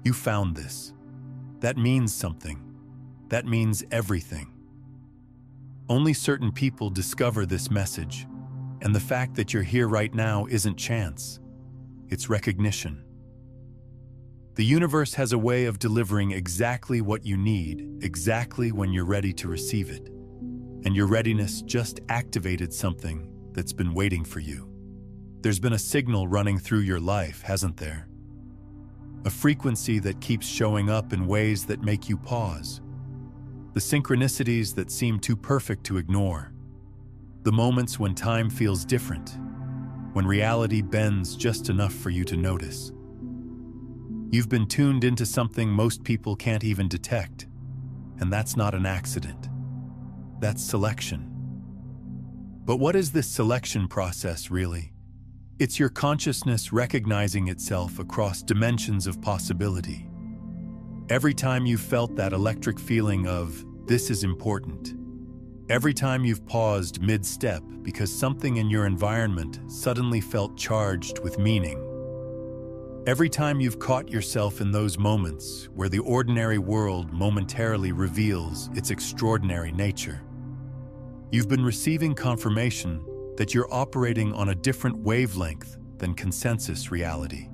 You found this. That means something. That means everything. Only certain people discover this message, and the fact that you're here right now isn't chance. It's recognition. The universe has a way of delivering exactly what you need, exactly when you're ready to receive it. And your readiness just activated something that's been waiting for you. There's been a signal running through your life, hasn't there? A frequency that keeps showing up in ways that make you pause. The synchronicities that seem too perfect to ignore. The moments when time feels different, when reality bends just enough for you to notice. You've been tuned into something most people can't even detect, and that's not an accident. That's selection. But what is this selection process really? It's your consciousness recognizing itself across dimensions of possibility. Every time you've felt that electric feeling of, this is important. Every time you've paused mid-step because something in your environment suddenly felt charged with meaning. Every time you've caught yourself in those moments where the ordinary world momentarily reveals its extraordinary nature. You've been receiving confirmation that you're operating on a different wavelength than consensus reality.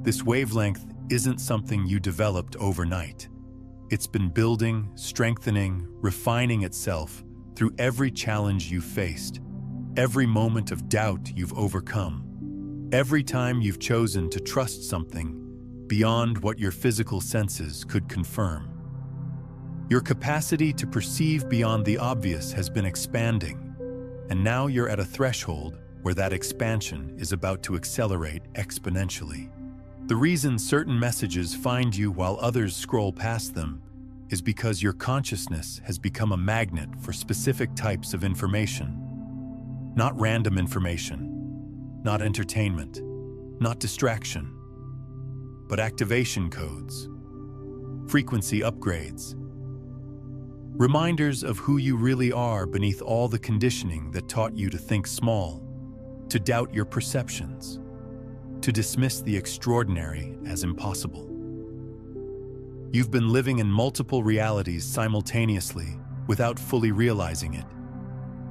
This wavelength isn't something you developed overnight. It's been building, strengthening, refining itself through every challenge you've faced, every moment of doubt you've overcome, every time you've chosen to trust something beyond what your physical senses could confirm. Your capacity to perceive beyond the obvious has been expanding. And now you're at a threshold where that expansion is about to accelerate exponentially. The reason certain messages find you while others scroll past them is because your consciousness has become a magnet for specific types of information. Not random information, not entertainment, not distraction, but activation codes, frequency upgrades, reminders of who you really are beneath all the conditioning that taught you to think small, to doubt your perceptions, to dismiss the extraordinary as impossible. You've been living in multiple realities simultaneously without fully realizing it.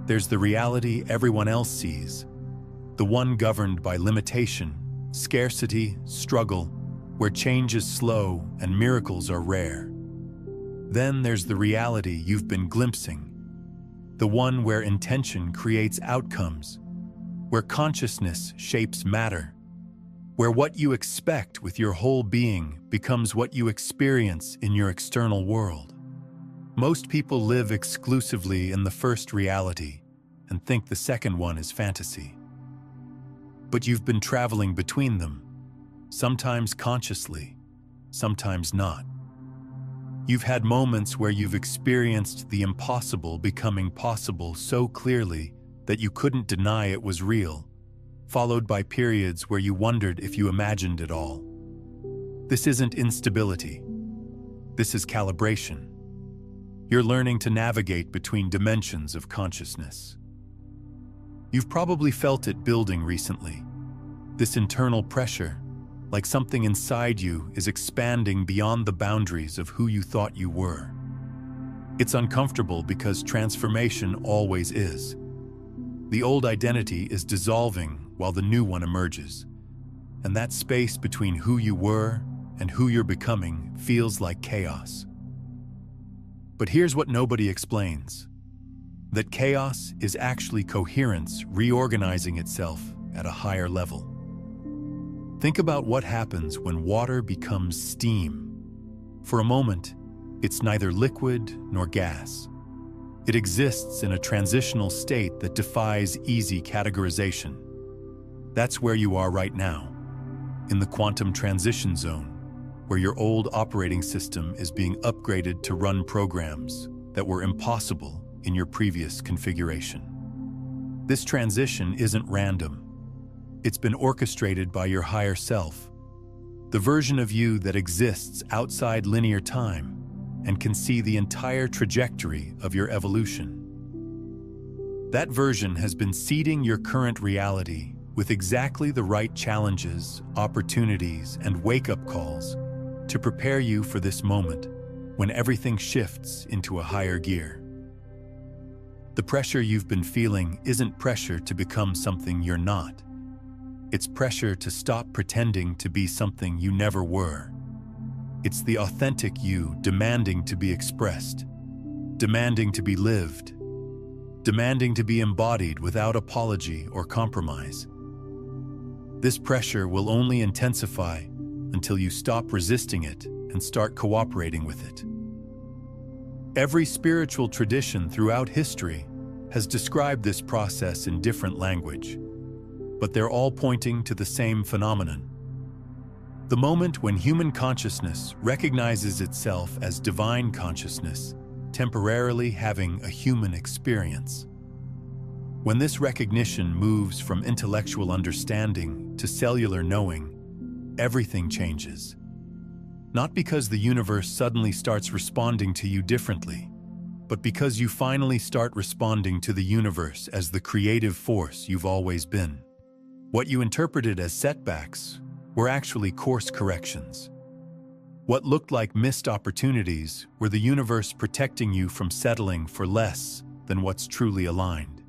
There's the reality everyone else sees, the one governed by limitation, scarcity, struggle, where change is slow and miracles are rare. Then there's the reality you've been glimpsing, the one where intention creates outcomes, where consciousness shapes matter, where what you expect with your whole being becomes what you experience in your external world. Most people live exclusively in the first reality and think the second one is fantasy. But you've been traveling between them, sometimes consciously, sometimes not. You've had moments where you've experienced the impossible becoming possible so clearly that you couldn't deny it was real, followed by periods where you wondered if you imagined it all. This isn't instability. This is calibration. You're learning to navigate between dimensions of consciousness. You've probably felt it building recently. This internal pressure, like something inside you is expanding beyond the boundaries of who you thought you were. It's uncomfortable because transformation always is. The old identity is dissolving while the new one emerges. And that space between who you were and who you're becoming feels like chaos. But here's what nobody explains: that chaos is actually coherence reorganizing itself at a higher level. Think about what happens when water becomes steam. For a moment, it's neither liquid nor gas. It exists in a transitional state that defies easy categorization. That's where you are right now, in the quantum transition zone, where your old operating system is being upgraded to run programs that were impossible in your previous configuration. This transition isn't random. It's been orchestrated by your higher self, the version of you that exists outside linear time and can see the entire trajectory of your evolution. That version has been seeding your current reality with exactly the right challenges, opportunities, and wake-up calls to prepare you for this moment when everything shifts into a higher gear. The pressure you've been feeling isn't pressure to become something you're not. It's pressure to stop pretending to be something you never were. It's the authentic you demanding to be expressed, demanding to be lived, demanding to be embodied without apology or compromise. This pressure will only intensify until you stop resisting it and start cooperating with it. Every spiritual tradition throughout history has described this process in different language, but they're all pointing to the same phenomenon. The moment when human consciousness recognizes itself as divine consciousness, temporarily having a human experience. When this recognition moves from intellectual understanding to cellular knowing, everything changes. Not because the universe suddenly starts responding to you differently, but because you finally start responding to the universe as the creative force you've always been. What you interpreted as setbacks were actually course corrections. What looked like missed opportunities were the universe protecting you from settling for less than what's truly aligned.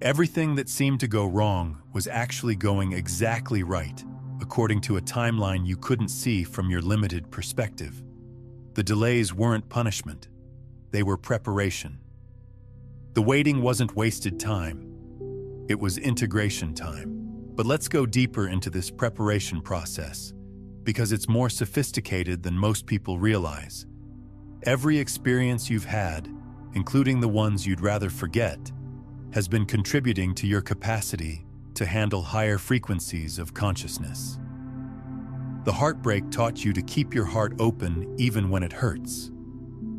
Everything that seemed to go wrong was actually going exactly right, according to a timeline you couldn't see from your limited perspective. The delays weren't punishment. They were preparation. The waiting wasn't wasted time. It was integration time. But let's go deeper into this preparation process, because it's more sophisticated than most people realize. Every experience you've had, including the ones you'd rather forget, has been contributing to your capacity to handle higher frequencies of consciousness. The heartbreak taught you to keep your heart open even when it hurts.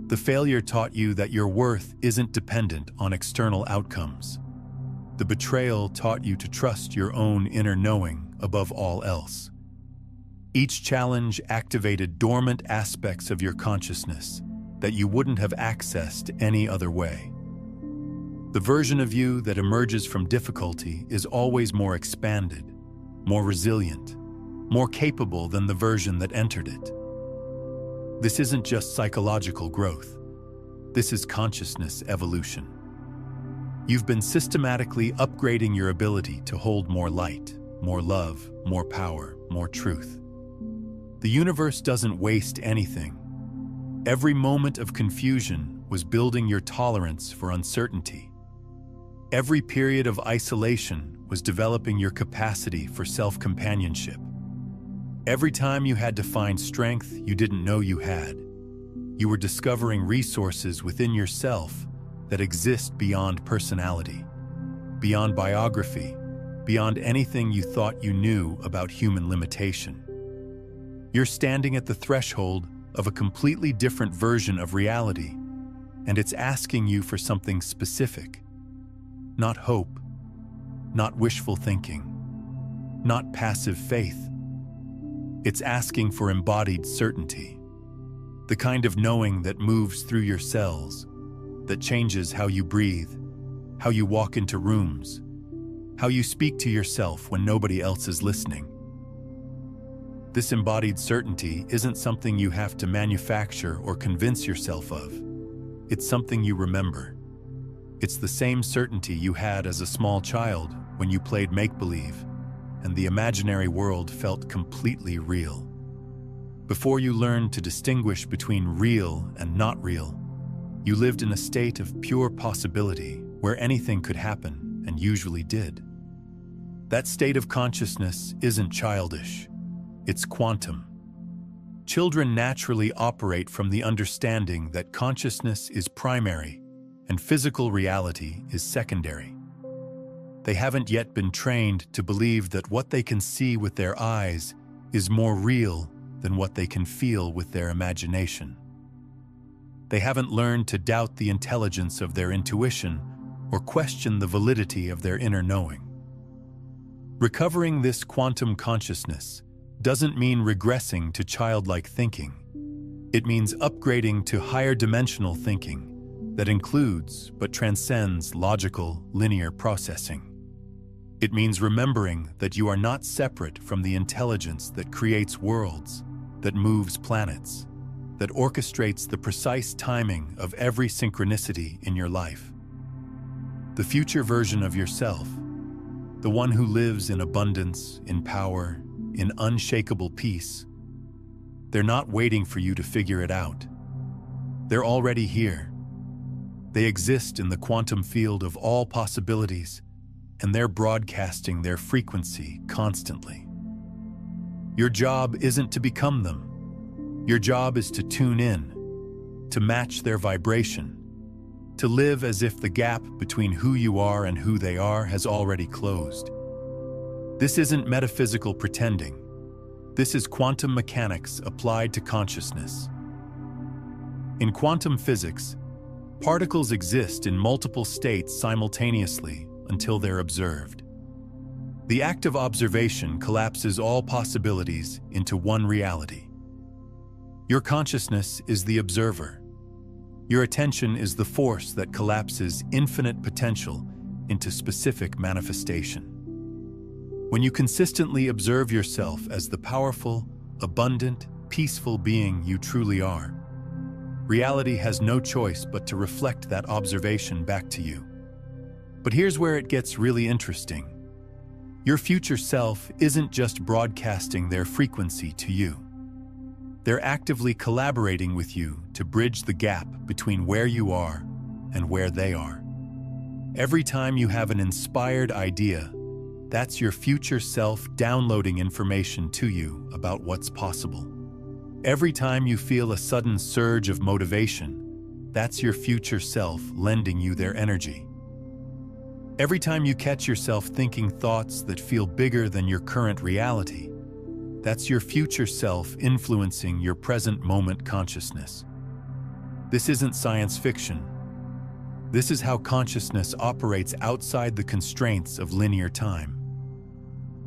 The failure taught you that your worth isn't dependent on external outcomes. The betrayal taught you to trust your own inner knowing above all else. Each challenge activated dormant aspects of your consciousness that you wouldn't have accessed any other way. The version of you that emerges from difficulty is always more expanded, more resilient, more capable than the version that entered it. This isn't just psychological growth. This is consciousness evolution. You've been systematically upgrading your ability to hold more light, more love, more power, more truth. The universe doesn't waste anything. Every moment of confusion was building your tolerance for uncertainty. Every period of isolation was developing your capacity for self-companionship. Every time you had to find strength you didn't know you had, you were discovering resources within yourself that exist beyond personality, beyond biography, beyond anything you thought you knew about human limitation. You're standing at the threshold of a completely different version of reality, and it's asking you for something specific. Not hope, not wishful thinking, not passive faith. It's asking for embodied certainty, the kind of knowing that moves through your cells, that changes how you breathe, how you walk into rooms, how you speak to yourself when nobody else is listening. This embodied certainty isn't something you have to manufacture or convince yourself of. It's something you remember. It's the same certainty you had as a small child when you played make-believe, and the imaginary world felt completely real. Before you learned to distinguish between real and not real, you lived in a state of pure possibility where anything could happen and usually did. That state of consciousness isn't childish, it's quantum. Children naturally operate from the understanding that consciousness is primary and physical reality is secondary. They haven't yet been trained to believe that what they can see with their eyes is more real than what they can feel with their imagination. They haven't learned to doubt the intelligence of their intuition or question the validity of their inner knowing. Recovering this quantum consciousness doesn't mean regressing to childlike thinking. It means upgrading to higher dimensional thinking that includes but transcends logical, linear processing. It means remembering that you are not separate from the intelligence that creates worlds, that moves planets, that orchestrates the precise timing of every synchronicity in your life. The future version of yourself, the one who lives in abundance, in power, in unshakable peace, they're not waiting for you to figure it out. They're already here. They exist in the quantum field of all possibilities, and they're broadcasting their frequency constantly. Your job isn't to become them. Your job is to tune in, to match their vibration, to live as if the gap between who you are and who they are has already closed. This isn't metaphysical pretending. This is quantum mechanics applied to consciousness. In quantum physics, particles exist in multiple states simultaneously until they're observed. The act of observation collapses all possibilities into one reality. Your consciousness is the observer. Your attention is the force that collapses infinite potential into specific manifestation. When you consistently observe yourself as the powerful, abundant, peaceful being you truly are, reality has no choice but to reflect that observation back to you. But here's where it gets really interesting. Your future self isn't just broadcasting their frequency to you. They're actively collaborating with you to bridge the gap between where you are and where they are. Every time you have an inspired idea, that's your future self downloading information to you about what's possible. Every time you feel a sudden surge of motivation, that's your future self lending you their energy. Every time you catch yourself thinking thoughts that feel bigger than your current reality, that's your future self influencing your present moment consciousness. This isn't science fiction. This is how consciousness operates outside the constraints of linear time.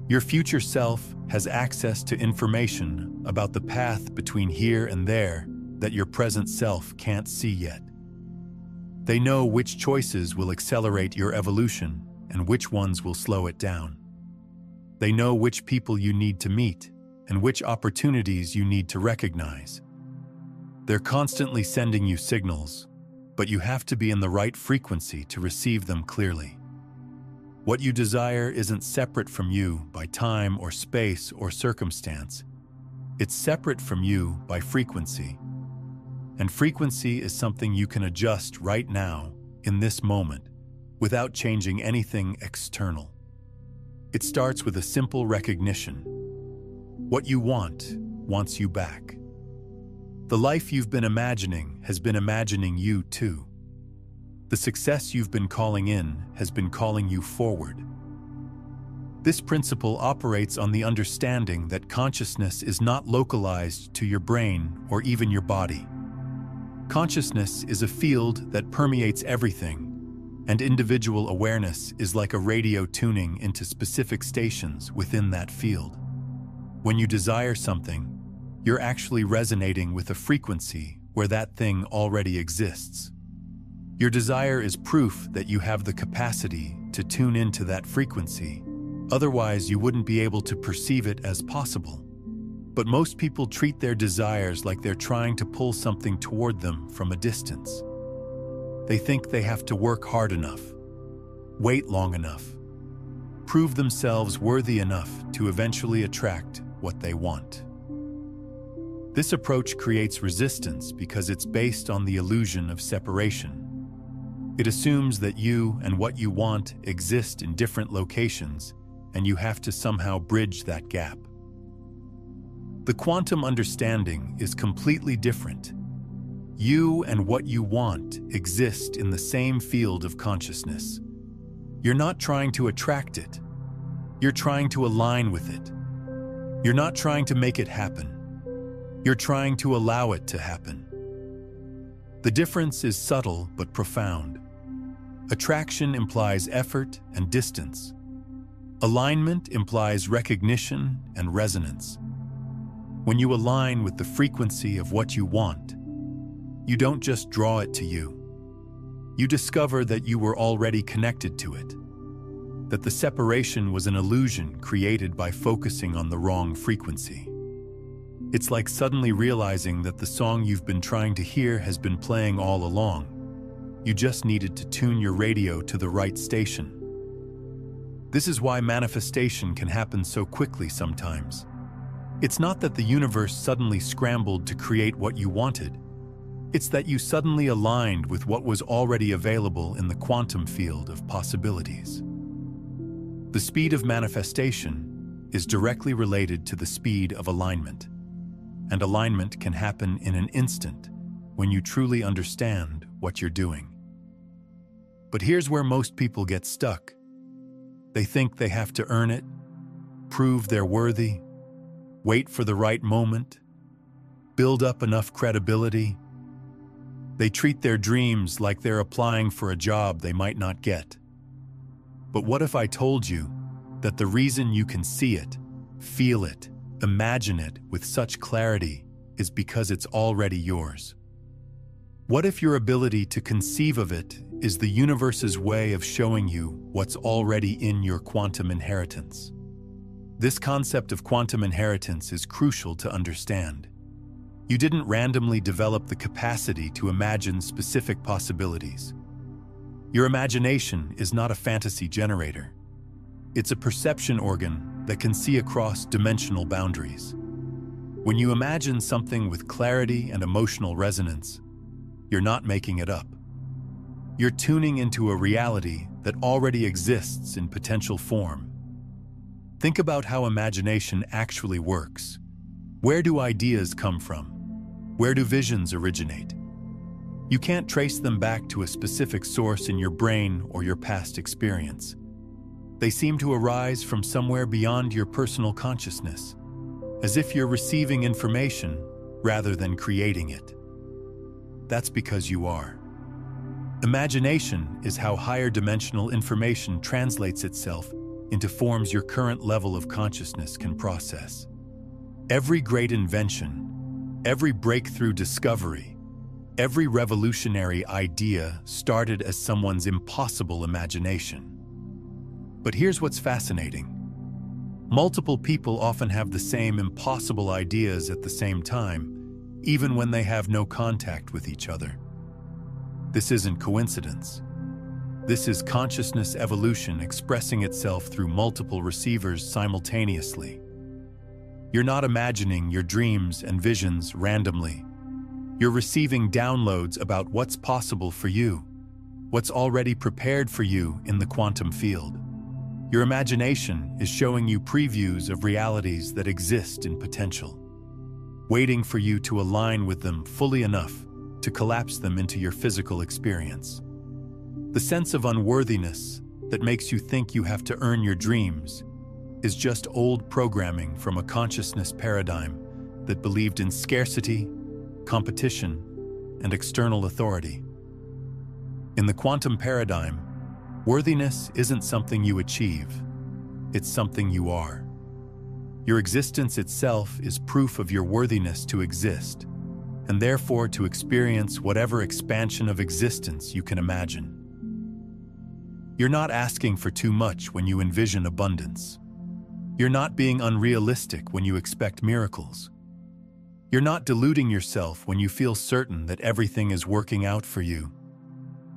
Your future self has access to information about the path between here and there that your present self can't see yet. They know which choices will accelerate your evolution and which ones will slow it down. They know which people you need to meet and which opportunities you need to recognize. They're constantly sending you signals, but you have to be in the right frequency to receive them clearly. What you desire isn't separate from you by time or space or circumstance. It's separate from you by frequency. And frequency is something you can adjust right now, in this moment, without changing anything external. It starts with a simple recognition. What you want wants you back. The life you've been imagining has been imagining you too. The success you've been calling in has been calling you forward. This principle operates on the understanding that consciousness is not localized to your brain or even your body. Consciousness is a field that permeates everything, and individual awareness is like a radio tuning into specific stations within that field. When you desire something, you're actually resonating with a frequency where that thing already exists. Your desire is proof that you have the capacity to tune into that frequency. Otherwise, you wouldn't be able to perceive it as possible. But most people treat their desires like they're trying to pull something toward them from a distance. They think they have to work hard enough, wait long enough, prove themselves worthy enough to eventually attract what they want. This approach creates resistance because it's based on the illusion of separation. It assumes that you and what you want exist in different locations, and you have to somehow bridge that gap. The quantum understanding is completely different. You and what you want exist in the same field of consciousness. You're not trying to attract it. You're trying to align with it. You're not trying to make it happen. You're trying to allow it to happen. The difference is subtle but profound. Attraction implies effort and distance. Alignment implies recognition and resonance. When you align with the frequency of what you want, you don't just draw it to you. You discover that you were already connected to it, that the separation was an illusion created by focusing on the wrong frequency. It's like suddenly realizing that the song you've been trying to hear has been playing all along. You just needed to tune your radio to the right station. This is why manifestation can happen so quickly sometimes. It's not that the universe suddenly scrambled to create what you wanted. It's that you suddenly aligned with what was already available in the quantum field of possibilities. The speed of manifestation is directly related to the speed of alignment. And alignment can happen in an instant when you truly understand what you're doing. But here's where most people get stuck. They think they have to earn it, prove they're worthy, wait for the right moment, build up enough credibility. They treat their dreams like they're applying for a job they might not get. But what if I told you that the reason you can see it, feel it, imagine it with such clarity is because it's already yours? What if your ability to conceive of it is the universe's way of showing you what's already in your quantum inheritance? This concept of quantum inheritance is crucial to understand. You didn't randomly develop the capacity to imagine specific possibilities. Your imagination is not a fantasy generator. It's a perception organ that can see across dimensional boundaries. When you imagine something with clarity and emotional resonance, you're not making it up. You're tuning into a reality that already exists in potential form. Think about how imagination actually works. Where do ideas come from? Where do visions originate? You can't trace them back to a specific source in your brain or your past experience. They seem to arise from somewhere beyond your personal consciousness, as if you're receiving information rather than creating it. That's because you are. Imagination is how higher dimensional information translates itself into forms your current level of consciousness can process. Every great invention, every breakthrough discovery, every revolutionary idea started as someone's impossible imagination. But here's what's fascinating. Multiple people often have the same impossible ideas at the same time, even when they have no contact with each other. This isn't coincidence. This is consciousness evolution expressing itself through multiple receivers simultaneously. You're not imagining your dreams and visions randomly. You're receiving downloads about what's possible for you, what's already prepared for you in the quantum field. Your imagination is showing you previews of realities that exist in potential, waiting for you to align with them fully enough to collapse them into your physical experience. The sense of unworthiness that makes you think you have to earn your dreams is just old programming from a consciousness paradigm that believed in scarcity, competition, and external authority. In the quantum paradigm, worthiness isn't something you achieve, it's something you are. Your existence itself is proof of your worthiness to exist, and therefore to experience whatever expansion of existence you can imagine. You're not asking for too much when you envision abundance. You're not being unrealistic when you expect miracles. You're not deluding yourself when you feel certain that everything is working out for you.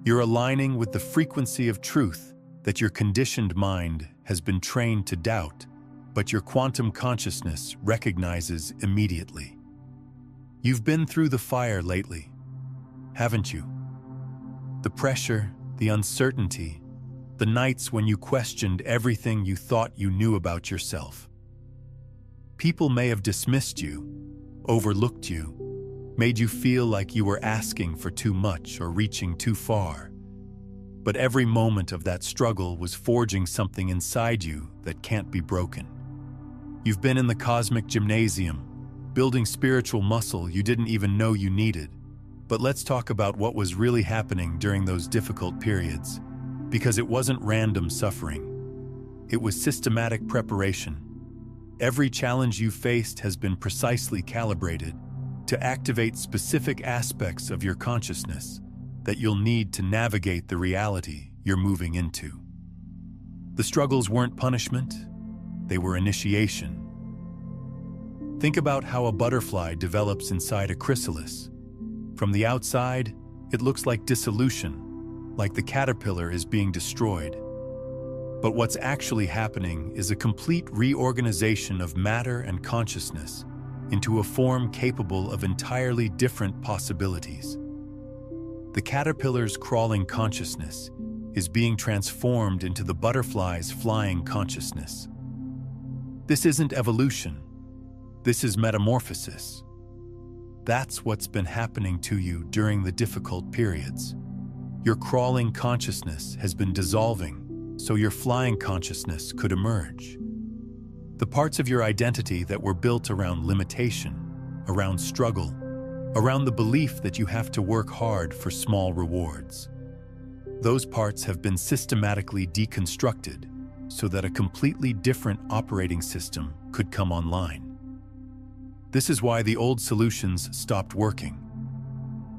You're aligning with the frequency of truth that your conditioned mind has been trained to doubt, but your quantum consciousness recognizes immediately. You've been through the fire lately, haven't you? The pressure, the uncertainty, the nights when you questioned everything you thought you knew about yourself. People may have dismissed you, overlooked you, made you feel like you were asking for too much or reaching too far. But every moment of that struggle was forging something inside you that can't be broken. You've been in the cosmic gymnasium, building spiritual muscle you didn't even know you needed. But let's talk about what was really happening during those difficult periods, because it wasn't random suffering. It was systematic preparation. Every challenge you faced has been precisely calibrated to activate specific aspects of your consciousness that you'll need to navigate the reality you're moving into. The struggles weren't punishment, they were initiation. Think about how a butterfly develops inside a chrysalis. From the outside, it looks like dissolution, like the caterpillar is being destroyed. But what's actually happening is a complete reorganization of matter and consciousness into a form capable of entirely different possibilities. The caterpillar's crawling consciousness is being transformed into the butterfly's flying consciousness. This isn't evolution. This is metamorphosis. That's what's been happening to you during the difficult periods. Your crawling consciousness has been dissolving so your flying consciousness could emerge. The parts of your identity that were built around limitation, around struggle, around the belief that you have to work hard for small rewards. Those parts have been systematically deconstructed so that a completely different operating system could come online. This is why the old solutions stopped working.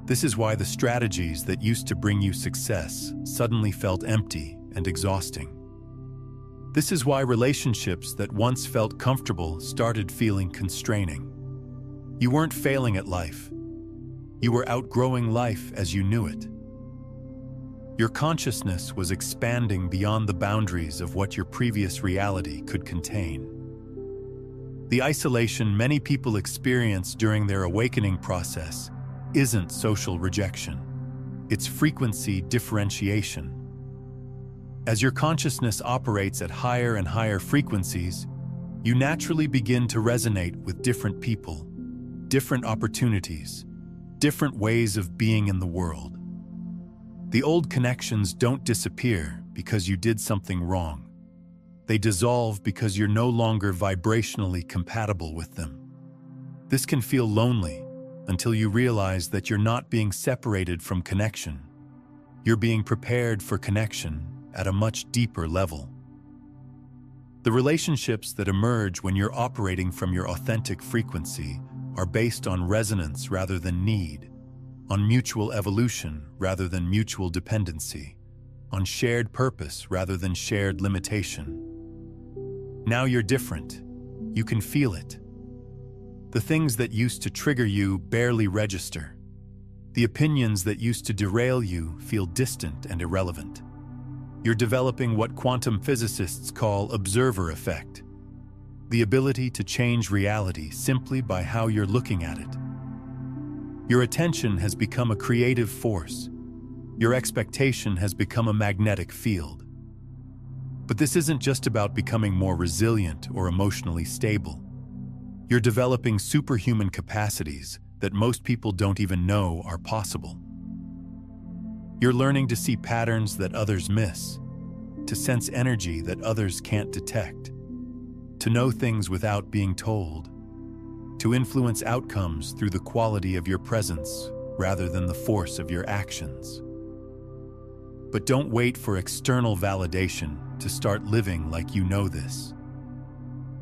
This is why the strategies that used to bring you success suddenly felt empty and exhausting. This is why relationships that once felt comfortable started feeling constraining. You weren't failing at life. You were outgrowing life as you knew it. Your consciousness was expanding beyond the boundaries of what your previous reality could contain. The isolation many people experience during their awakening process isn't social rejection. It's frequency differentiation. As your consciousness operates at higher and higher frequencies, you naturally begin to resonate with different people, different opportunities, different ways of being in the world. The old connections don't disappear because you did something wrong. They dissolve because you're no longer vibrationally compatible with them. This can feel lonely until you realize that you're not being separated from connection. You're being prepared for connection at a much deeper level. The relationships that emerge when you're operating from your authentic frequency are based on resonance rather than need, on mutual evolution rather than mutual dependency, on shared purpose rather than shared limitation. Now you're different. You can feel it. The things that used to trigger you barely register. The opinions that used to derail you feel distant and irrelevant. You're developing what quantum physicists call observer effect, the ability to change reality simply by how you're looking at it. Your attention has become a creative force. Your expectation has become a magnetic field. But this isn't just about becoming more resilient or emotionally stable. You're developing superhuman capacities that most people don't even know are possible. You're learning to see patterns that others miss, to sense energy that others can't detect, to know things without being told, to influence outcomes through the quality of your presence rather than the force of your actions. But don't wait for external validation to start living like you know this.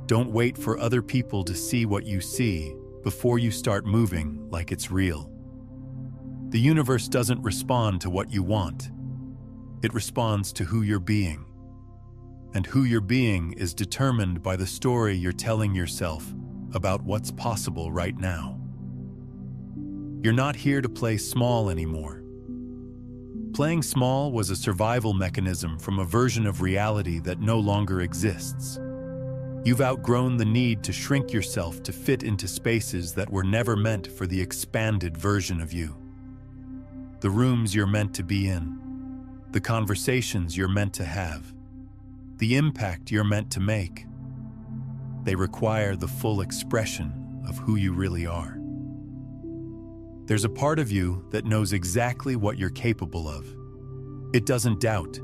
Don't wait for other people to see what you see before you start moving like it's real. The universe doesn't respond to what you want. It responds to who you're being. And who you're being is determined by the story you're telling yourself about what's possible right now. You're not here to play small anymore. Playing small was a survival mechanism from a version of reality that no longer exists. You've outgrown the need to shrink yourself to fit into spaces that were never meant for the expanded version of you. The rooms you're meant to be in, the conversations you're meant to have, the impact you're meant to make. They require the full expression of who you really are. There's a part of you that knows exactly what you're capable of. It doesn't doubt.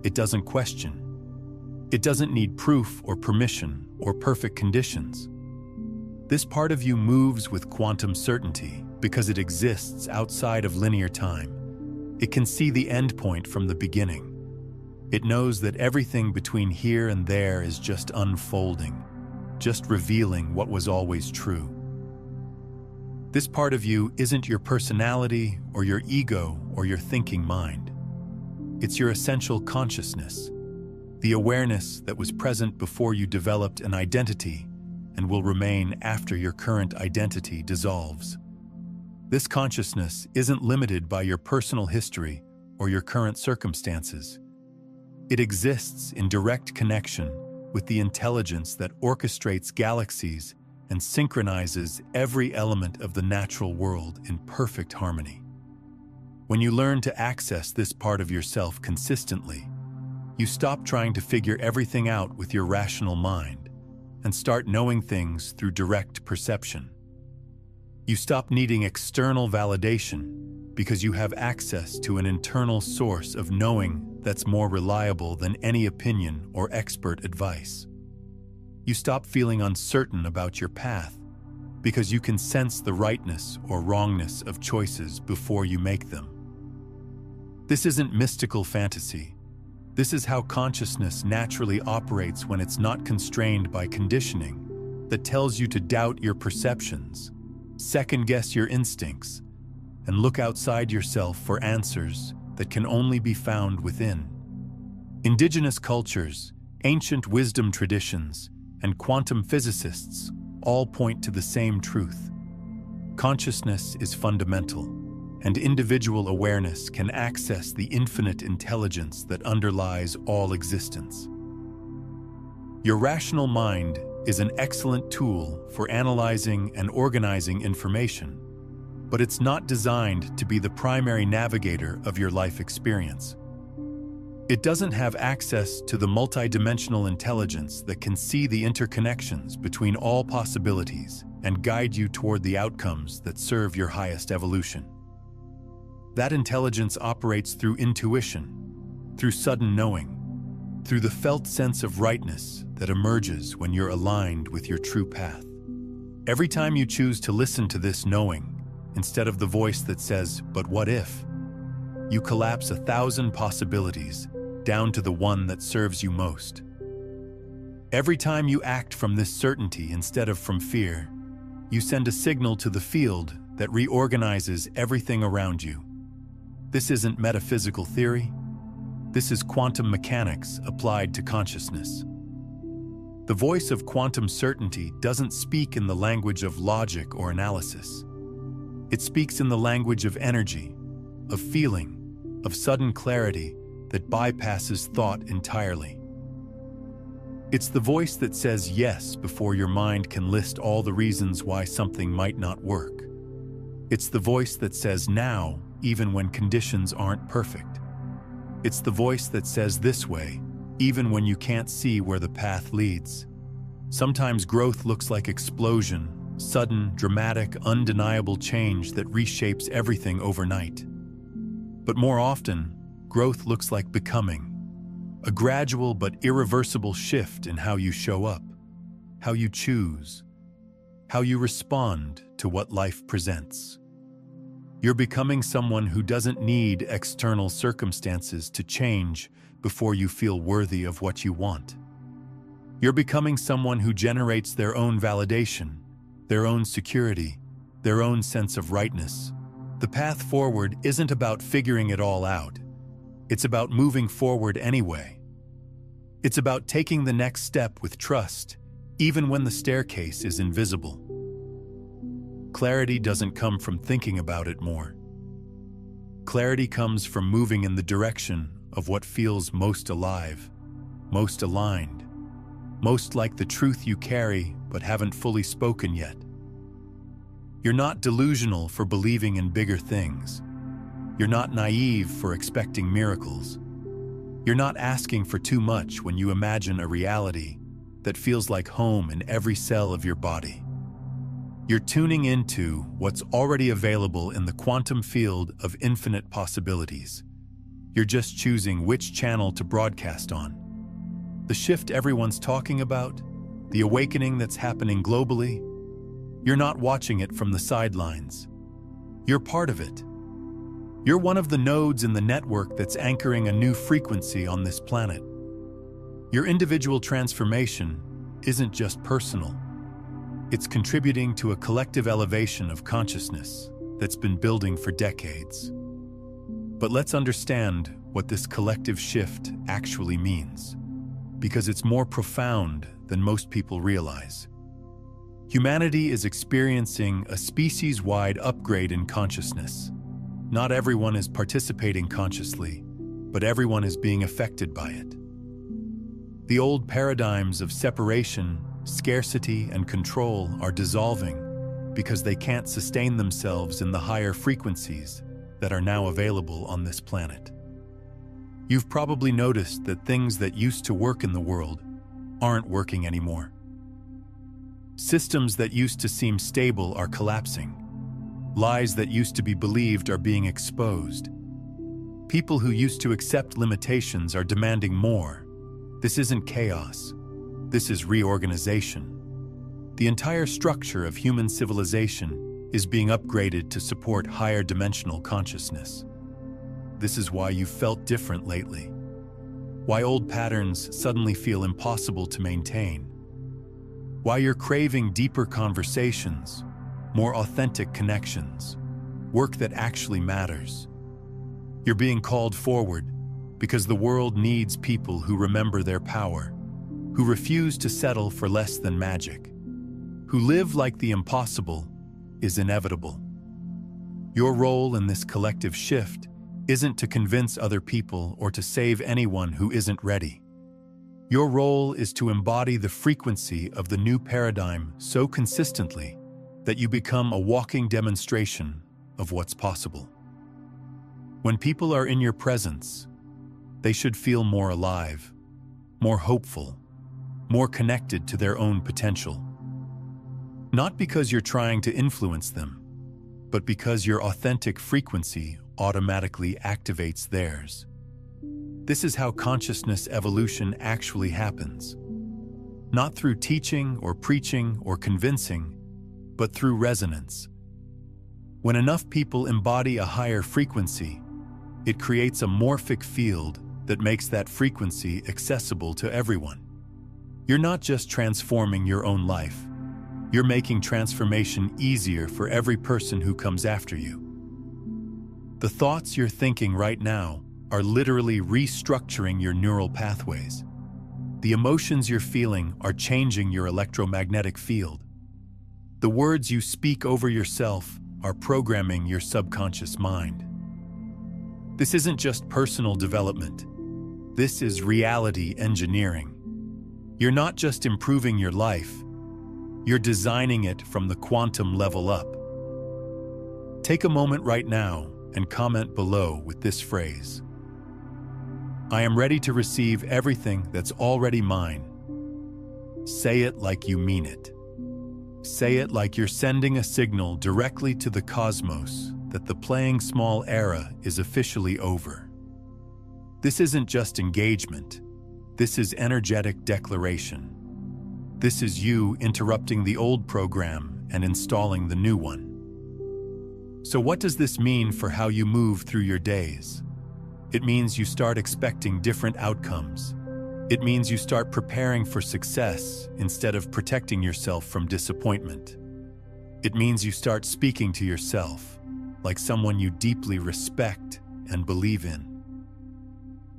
It doesn't question. It doesn't need proof or permission or perfect conditions. This part of you moves with quantum certainty because it exists outside of linear time. It can see the end point from the beginning. It knows that everything between here and there is just unfolding, just revealing what was always true. This part of you isn't your personality or your ego or your thinking mind. It's your essential consciousness, the awareness that was present before you developed an identity and will remain after your current identity dissolves. This consciousness isn't limited by your personal history or your current circumstances. It exists in direct connection with the intelligence that orchestrates galaxies and synchronizes every element of the natural world in perfect harmony. When you learn to access this part of yourself consistently, you stop trying to figure everything out with your rational mind and start knowing things through direct perception. You stop needing external validation because you have access to an internal source of knowing that's more reliable than any opinion or expert advice. You stop feeling uncertain about your path because you can sense the rightness or wrongness of choices before you make them. This isn't mystical fantasy. This is how consciousness naturally operates when it's not constrained by conditioning that tells you to doubt your perceptions, second-guess your instincts, and look outside yourself for answers that can only be found within. Indigenous cultures, ancient wisdom traditions, and quantum physicists all point to the same truth. Consciousness is fundamental, and individual awareness can access the infinite intelligence that underlies all existence. Your rational mind is an excellent tool for analyzing and organizing information, but it's not designed to be the primary navigator of your life experience. It doesn't have access to the multidimensional intelligence that can see the interconnections between all possibilities and guide you toward the outcomes that serve your highest evolution. That intelligence operates through intuition, through sudden knowing, through the felt sense of rightness that emerges when you're aligned with your true path. Every time you choose to listen to this knowing, instead of the voice that says, "But what if?" you collapse 1,000 possibilities down to the one that serves you most. Every time you act from this certainty instead of from fear, you send a signal to the field that reorganizes everything around you. This isn't metaphysical theory. This is quantum mechanics applied to consciousness. The voice of quantum certainty doesn't speak in the language of logic or analysis. It speaks in the language of energy, of feeling, of sudden clarity that bypasses thought entirely. It's the voice that says yes before your mind can list all the reasons why something might not work. It's the voice that says now, even when conditions aren't perfect. It's the voice that says this way, even when you can't see where the path leads. Sometimes growth looks like explosion, sudden, dramatic, undeniable change that reshapes everything overnight. But more often, growth looks like becoming, a gradual but irreversible shift in how you show up, how you choose, how you respond to what life presents. You're becoming someone who doesn't need external circumstances to change before you feel worthy of what you want. You're becoming someone who generates their own validation, their own security, their own sense of rightness. The path forward isn't about figuring it all out. It's about moving forward anyway. It's about taking the next step with trust, even when the staircase is invisible. Clarity doesn't come from thinking about it more. Clarity comes from moving in the direction of what feels most alive, most aligned, most like the truth you carry but haven't fully spoken yet. You're not delusional for believing in bigger things. You're not naive for expecting miracles. You're not asking for too much when you imagine a reality that feels like home in every cell of your body. You're tuning into what's already available in the quantum field of infinite possibilities. You're just choosing which channel to broadcast on. The shift everyone's talking about, the awakening that's happening globally, you're not watching it from the sidelines. You're part of it. You're one of the nodes in the network that's anchoring a new frequency on this planet. Your individual transformation isn't just personal. It's contributing to a collective elevation of consciousness that's been building for decades. But let's understand what this collective shift actually means, because it's more profound than most people realize. Humanity is experiencing a species-wide upgrade in consciousness. Not everyone is participating consciously, but everyone is being affected by it. The old paradigms of separation, scarcity, and control are dissolving because they can't sustain themselves in the higher frequencies that are now available on this planet. You've probably noticed that things that used to work in the world aren't working anymore. Systems that used to seem stable are collapsing. Lies that used to be believed are being exposed. People who used to accept limitations are demanding more. This isn't chaos. This is reorganization. The entire structure of human civilization is being upgraded to support higher dimensional consciousness. This is why you felt different lately. Why old patterns suddenly feel impossible to maintain. Why you're craving deeper conversations, more authentic connections, work that actually matters. You're being called forward because the world needs people who remember their power, who refuse to settle for less than magic, who live like the impossible is inevitable. Your role in this collective shift isn't to convince other people or to save anyone who isn't ready. Your role is to embody the frequency of the new paradigm so consistently that you become a walking demonstration of what's possible. When people are in your presence, they should feel more alive, more hopeful, more connected to their own potential. Not because you're trying to influence them, but because your authentic frequency automatically activates theirs. This is how consciousness evolution actually happens. Not through teaching or preaching or convincing, but through resonance. When enough people embody a higher frequency, it creates a morphic field that makes that frequency accessible to everyone. You're not just transforming your own life, you're making transformation easier for every person who comes after you. The thoughts you're thinking right now are literally restructuring your neural pathways. The emotions you're feeling are changing your electromagnetic field. The words you speak over yourself are programming your subconscious mind. This isn't just personal development. This is reality engineering. You're not just improving your life, you're designing it from the quantum level up. Take a moment right now and comment below with this phrase: I am ready to receive everything that's already mine. Say it like you mean it. Say it like you're sending a signal directly to the cosmos that the playing small era is officially over. This isn't just engagement. This is energetic declaration. This is you interrupting the old program and installing the new one. So what does this mean for how you move through your days? It means you start expecting different outcomes. It means you start preparing for success instead of protecting yourself from disappointment. It means you start speaking to yourself like someone you deeply respect and believe in.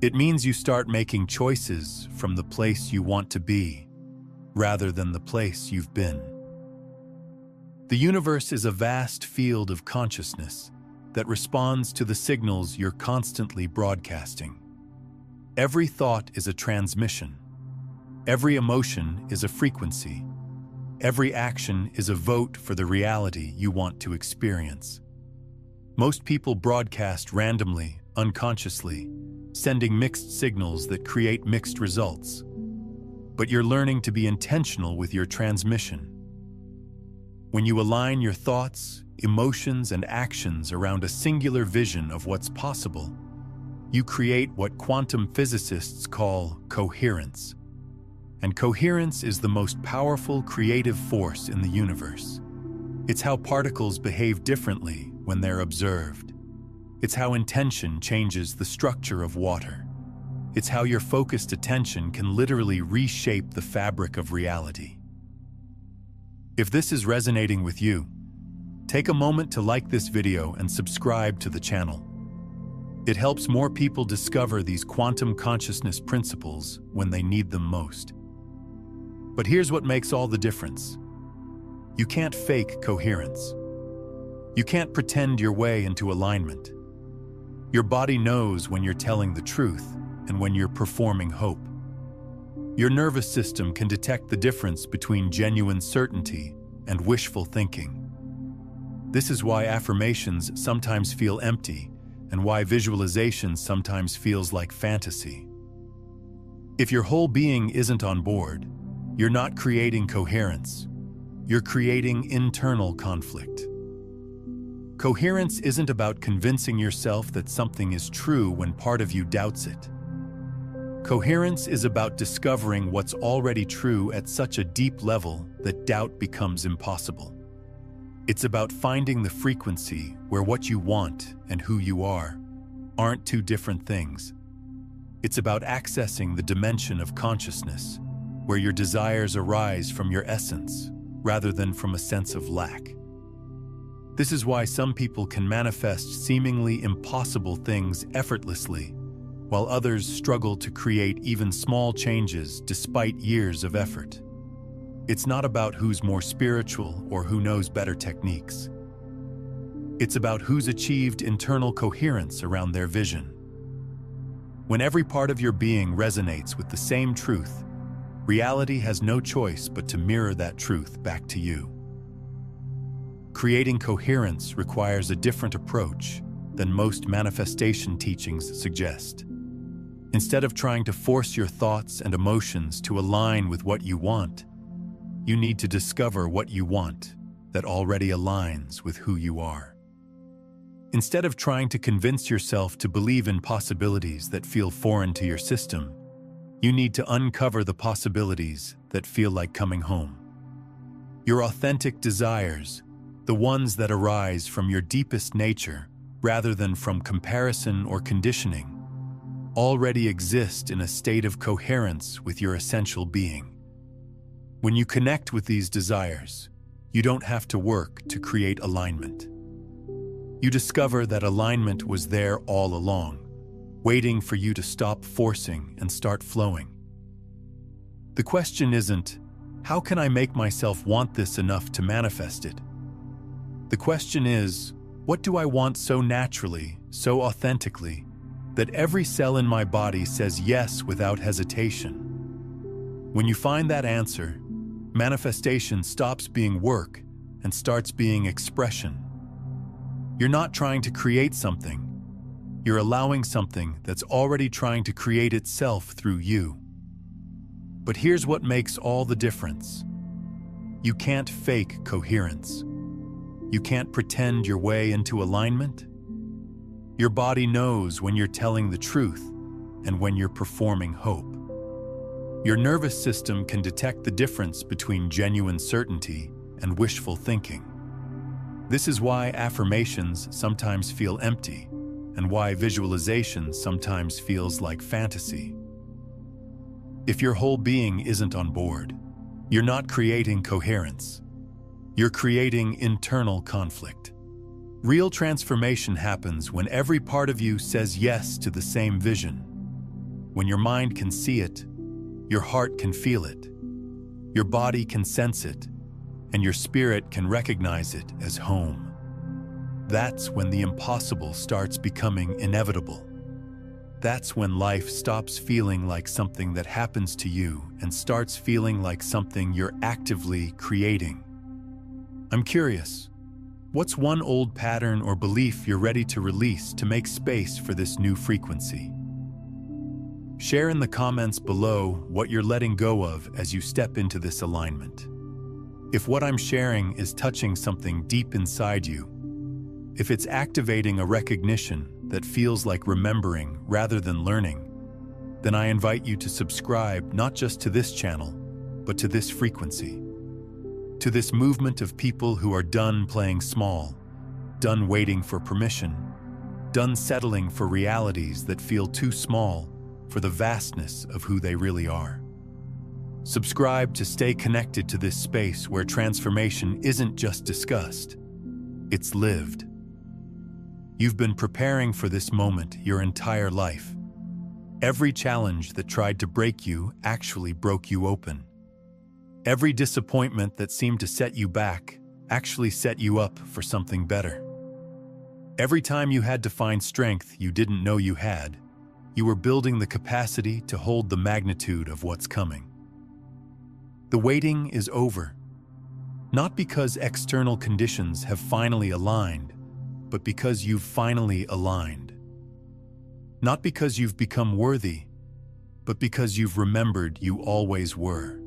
It means you start making choices from the place you want to be, rather than the place you've been. The universe is a vast field of consciousness that responds to the signals you're constantly broadcasting. Every thought is a transmission. Every emotion is a frequency. Every action is a vote for the reality you want to experience. Most people broadcast randomly, unconsciously, sending mixed signals that create mixed results. But you're learning to be intentional with your transmission. When you align your thoughts, emotions, and actions around a singular vision of what's possible, you create what quantum physicists call coherence. And coherence is the most powerful creative force in the universe. It's how particles behave differently when they're observed. It's how intention changes the structure of water. It's how your focused attention can literally reshape the fabric of reality. If this is resonating with you, take a moment to like this video and subscribe to the channel. It helps more people discover these quantum consciousness principles when they need them most. But here's what makes all the difference. You can't fake coherence. You can't pretend your way into alignment. Your body knows when you're telling the truth and when you're performing hope. Your nervous system can detect the difference between genuine certainty and wishful thinking. This is why affirmations sometimes feel empty and why visualization sometimes feels like fantasy. If your whole being isn't on board, you're not creating coherence. You're creating internal conflict. Coherence isn't about convincing yourself that something is true when part of you doubts it. Coherence is about discovering what's already true at such a deep level that doubt becomes impossible. It's about finding the frequency where what you want and who you are aren't two different things. It's about accessing the dimension of consciousness where your desires arise from your essence rather than from a sense of lack. This is why some people can manifest seemingly impossible things effortlessly, while others struggle to create even small changes despite years of effort. It's not about who's more spiritual or who knows better techniques. It's about who's achieved internal coherence around their vision. When every part of your being resonates with the same truth, reality has no choice but to mirror that truth back to you. Creating coherence requires a different approach than most manifestation teachings suggest. Instead of trying to force your thoughts and emotions to align with what you want, you need to discover what you want that already aligns with who you are. Instead of trying to convince yourself to believe in possibilities that feel foreign to your system, you need to uncover the possibilities that feel like coming home. Your authentic desires, the ones that arise from your deepest nature rather than from comparison or conditioning, already exist in a state of coherence with your essential being. When you connect with these desires, you don't have to work to create alignment. You discover that alignment was there all along, waiting for you to stop forcing and start flowing. The question isn't, how can I make myself want this enough to manifest it? The question is, what do I want so naturally, so authentically, that every cell in my body says yes without hesitation? When you find that answer, manifestation stops being work and starts being expression. You're not trying to create something. You're allowing something that's already trying to create itself through you. But here's what makes all the difference. You can't fake coherence. You can't pretend your way into alignment. Your body knows when you're telling the truth and when you're performing hope. Your nervous system can detect the difference between genuine certainty and wishful thinking. This is why affirmations sometimes feel empty and why visualization sometimes feels like fantasy. If your whole being isn't on board, you're not creating coherence. You're creating internal conflict. Real transformation happens when every part of you says yes to the same vision. When your mind can see it, your heart can feel it, your body can sense it, and your spirit can recognize it as home. That's when the impossible starts becoming inevitable. That's when life stops feeling like something that happens to you and starts feeling like something you're actively creating. I'm curious, what's one old pattern or belief you're ready to release to make space for this new frequency? Share in the comments below what you're letting go of as you step into this alignment. If what I'm sharing is touching something deep inside you, if it's activating a recognition that feels like remembering rather than learning, then I invite you to subscribe not just to this channel, but to this frequency. To this movement of people who are done playing small, done waiting for permission, done settling for realities that feel too small for the vastness of who they really are. Subscribe to stay connected to this space where transformation isn't just discussed, it's lived. You've been preparing for this moment your entire life. Every challenge that tried to break you actually broke you open. Every disappointment that seemed to set you back actually set you up for something better. Every time you had to find strength you didn't know you had, you were building the capacity to hold the magnitude of what's coming. The waiting is over, not because external conditions have finally aligned, but because you've finally aligned. Not because you've become worthy, but because you've remembered you always were.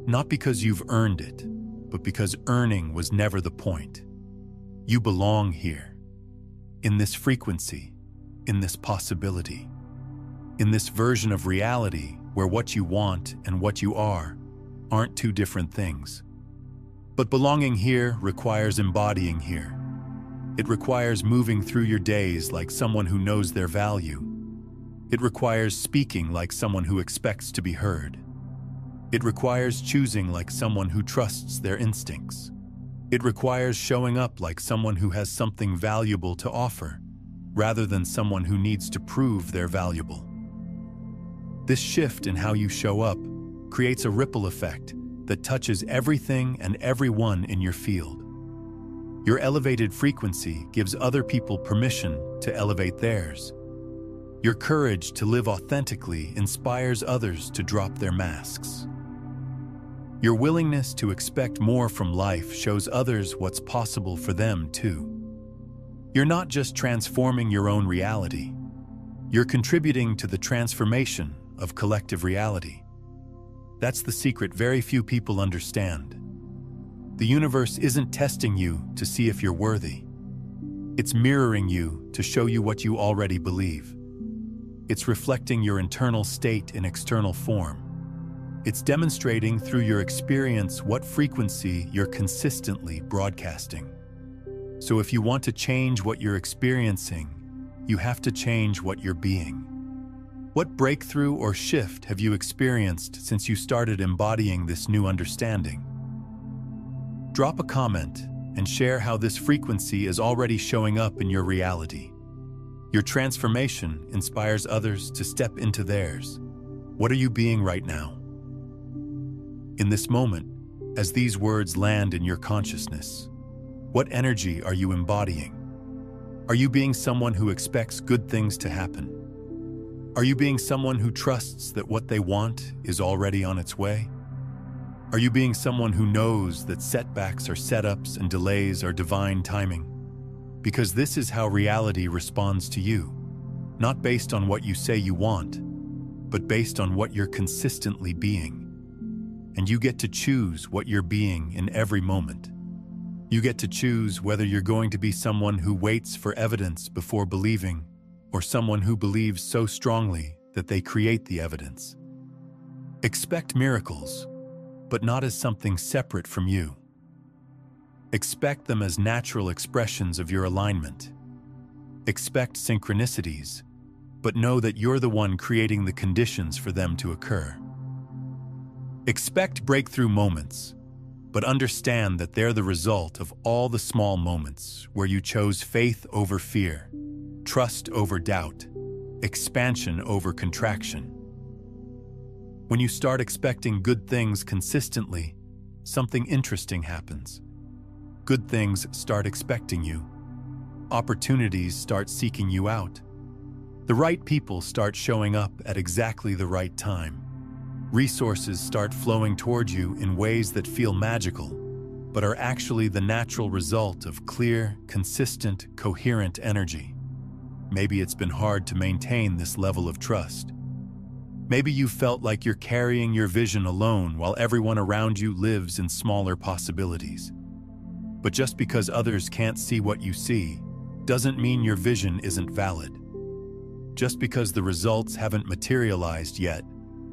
Not because you've earned it, but because earning was never the point. You belong here, in this frequency, in this possibility, in this version of reality where what you want and what you are aren't two different things. But belonging here requires embodying here. It requires moving through your days like someone who knows their value. It requires speaking like someone who expects to be heard. It requires choosing like someone who trusts their instincts. It requires showing up like someone who has something valuable to offer, rather than someone who needs to prove they're valuable. This shift in how you show up creates a ripple effect that touches everything and everyone in your field. Your elevated frequency gives other people permission to elevate theirs. Your courage to live authentically inspires others to drop their masks. Your willingness to expect more from life shows others what's possible for them too. You're not just transforming your own reality, you're contributing to the transformation of collective reality. That's the secret very few people understand. The universe isn't testing you to see if you're worthy. It's mirroring you to show you what you already believe. It's reflecting your internal state in external form. It's demonstrating through your experience what frequency you're consistently broadcasting. So if you want to change what you're experiencing, you have to change what you're being. What breakthrough or shift have you experienced since you started embodying this new understanding? Drop a comment and share how this frequency is already showing up in your reality. Your transformation inspires others to step into theirs. What are you being right now? In this moment, as these words land in your consciousness, what energy are you embodying? Are you being someone who expects good things to happen? Are you being someone who trusts that what they want is already on its way? Are you being someone who knows that setbacks are setups and delays are divine timing? Because this is how reality responds to you, not based on what you say you want, but based on what you're consistently being. And you get to choose what you're being in every moment. You get to choose whether you're going to be someone who waits for evidence before believing, or someone who believes so strongly that they create the evidence. Expect miracles, but not as something separate from you. Expect them as natural expressions of your alignment. Expect synchronicities, but know that you're the one creating the conditions for them to occur. Expect breakthrough moments, but understand that they're the result of all the small moments where you chose faith over fear, trust over doubt, expansion over contraction. When you start expecting good things consistently, something interesting happens. Good things start expecting you. Opportunities start seeking you out. The right people start showing up at exactly the right time. Resources start flowing toward you in ways that feel magical, but are actually the natural result of clear, consistent, coherent energy. Maybe it's been hard to maintain this level of trust. Maybe you felt like you're carrying your vision alone while everyone around you lives in smaller possibilities. But just because others can't see what you see, doesn't mean your vision isn't valid. Just because the results haven't materialized yet,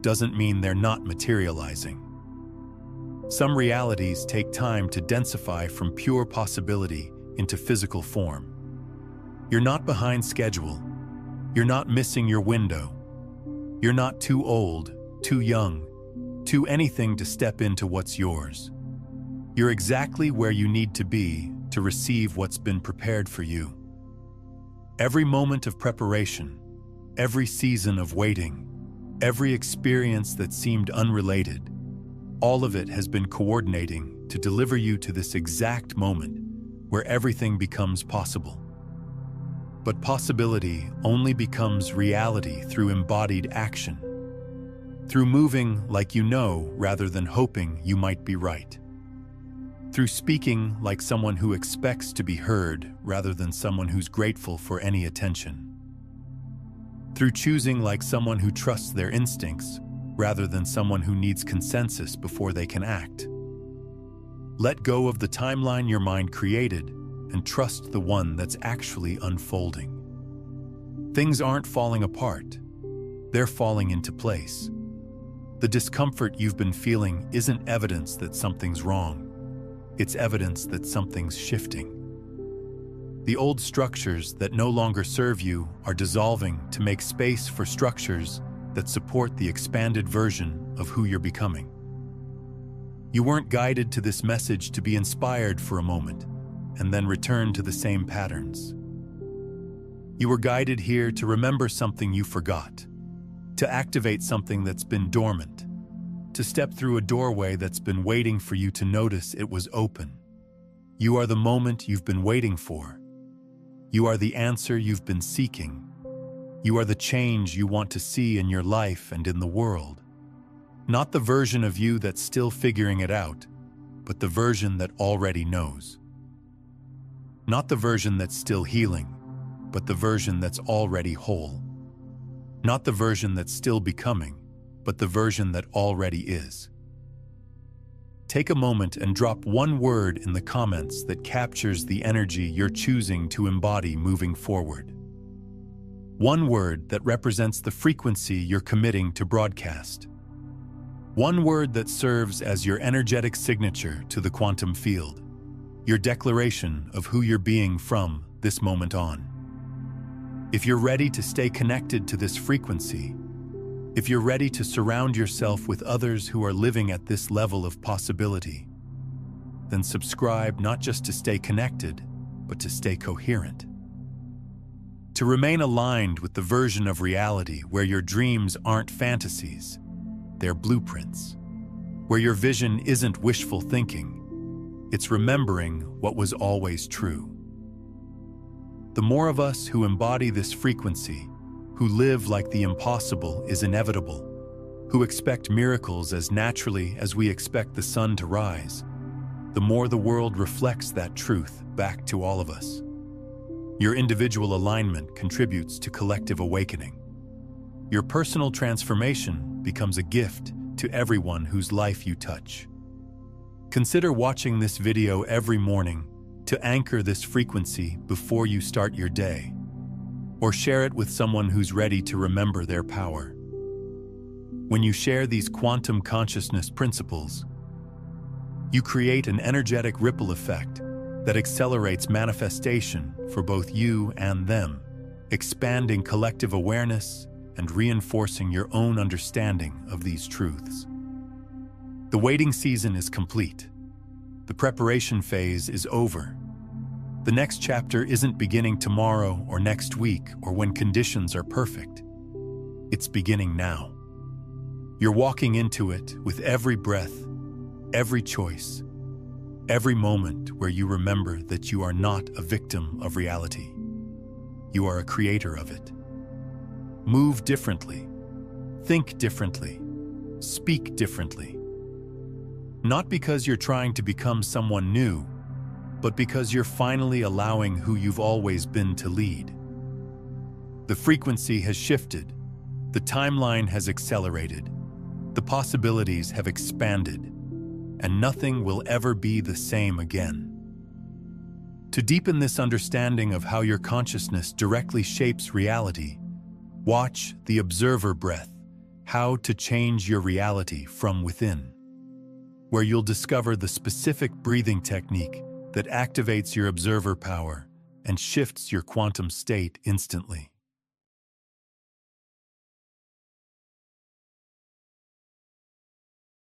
doesn't mean they're not materializing. Some realities take time to densify from pure possibility into physical form. You're not behind schedule. You're not missing your window. You're not too old, too young, too anything to step into what's yours. You're exactly where you need to be to receive what's been prepared for you. Every moment of preparation, every season of waiting, every experience that seemed unrelated, All of it has been coordinating to deliver you to this exact moment where everything becomes possible. But possibility only becomes reality through embodied action, through moving like you know rather than hoping you might be right, through speaking like someone who expects to be heard rather than someone who's grateful for any attention, through choosing like someone who trusts their instincts rather than someone who needs consensus before they can act. Let go of the timeline your mind created and trust the one that's actually unfolding. Things aren't falling apart, they're falling into place. The discomfort you've been feeling isn't evidence that something's wrong, it's evidence that something's shifting. The old structures that no longer serve you are dissolving to make space for structures that support the expanded version of who you're becoming. You weren't guided to this message to be inspired for a moment and then return to the same patterns. You were guided here to remember something you forgot, to activate something that's been dormant, to step through a doorway that's been waiting for you to notice it was open. You are the moment you've been waiting for. You are the answer you've been seeking. You are the change you want to see in your life and in the world. Not the version of you that's still figuring it out, but the version that already knows. Not the version that's still healing, but the version that's already whole. Not the version that's still becoming, but the version that already is. Take a moment and drop one word in the comments that captures the energy you're choosing to embody moving forward. One word that represents the frequency you're committing to broadcast. One word that serves as your energetic signature to the quantum field, your declaration of who you're being from this moment on. If you're ready to stay connected to this frequency, if you're ready to surround yourself with others who are living at this level of possibility, then subscribe not just to stay connected, but to stay coherent. To remain aligned with the version of reality where your dreams aren't fantasies, they're blueprints. Where your vision isn't wishful thinking, it's remembering what was always true. The more of us who embody this frequency, who live like the impossible is inevitable, who expect miracles as naturally as we expect the sun to rise, the more the world reflects that truth back to all of us. Your individual alignment contributes to collective awakening. Your personal transformation becomes a gift to everyone whose life you touch. Consider watching this video every morning to anchor this frequency before you start your day, or share it with someone who's ready to remember their power. When you share these quantum consciousness principles, you create an energetic ripple effect that accelerates manifestation for both you and them, expanding collective awareness and reinforcing your own understanding of these truths. The waiting season is complete. The preparation phase is over. The next chapter isn't beginning tomorrow or next week or when conditions are perfect. It's beginning now. You're walking into it with every breath, every choice, every moment where you remember that you are not a victim of reality. You are a creator of it. Move differently, think differently, speak differently. Not because you're trying to become someone new, but because you're finally allowing who you've always been to lead. The frequency has shifted, the timeline has accelerated, the possibilities have expanded, and nothing will ever be the same again. To deepen this understanding of how your consciousness directly shapes reality, watch The Observer Breath: How to Change Your Reality from Within, where you'll discover the specific breathing technique that activates your observer power and shifts your quantum state instantly.